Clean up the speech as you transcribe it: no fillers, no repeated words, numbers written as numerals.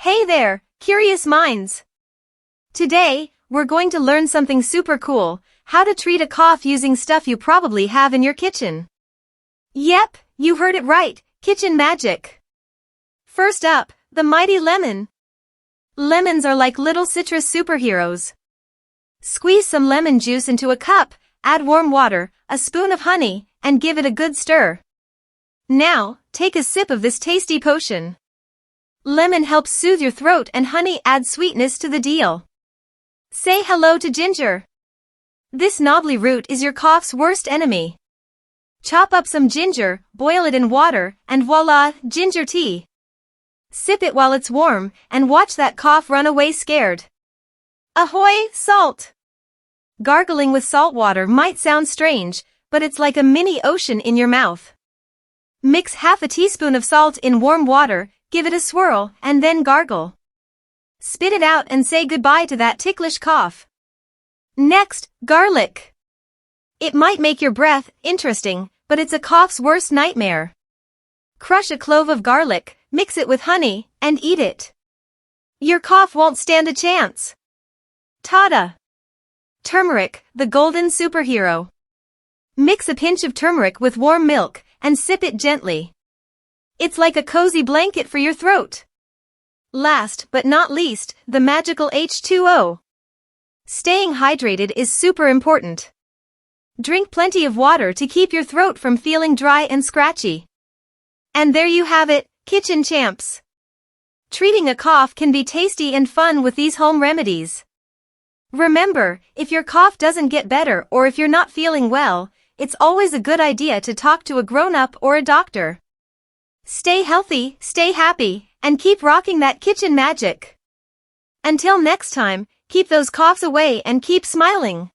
Hey there, curious minds! Today, we're going to learn something super cool, how to treat a cough using stuff you probably have in your kitchen. Yep, you heard it right, kitchen magic. First up, the mighty lemon. Lemons are like little citrus superheroes. Squeeze some lemon juice into a cup, add warm water, a spoon of honey, and give it a good stir. Now, take a sip of this tasty potion. Lemon helps soothe your throat and honey adds sweetness to the deal. Say hello to ginger. This knobbly root is your cough's worst enemy. Chop up some ginger, boil it in water, and voila, ginger tea. Sip it while it's warm, and watch that cough run away scared. Ahoy, salt! Gargling with salt water might sound strange, but it's like a mini ocean in your mouth. Mix half a teaspoon of salt in warm water, give it a swirl, and then gargle. Spit it out and say goodbye to that ticklish cough. Next, garlic. It might make your breath interesting, but it's a cough's worst nightmare. Crush a clove of garlic, mix it with honey, and eat it. Your cough won't stand a chance. Ta-da! Turmeric, the golden superhero. Mix a pinch of turmeric with warm milk, and sip it gently. It's like a cozy blanket for your throat. Last but not least, the magical H2O. Staying hydrated is super important. Drink plenty of water to keep your throat from feeling dry and scratchy. And there you have it, kitchen champs. Treating a cough can be tasty and fun with these home remedies. Remember, if your cough doesn't get better or if you're not feeling well, it's always a good idea to talk to a grown-up or a doctor. Stay healthy, stay happy, and keep rocking that kitchen magic. Until next time, keep those coughs away and keep smiling.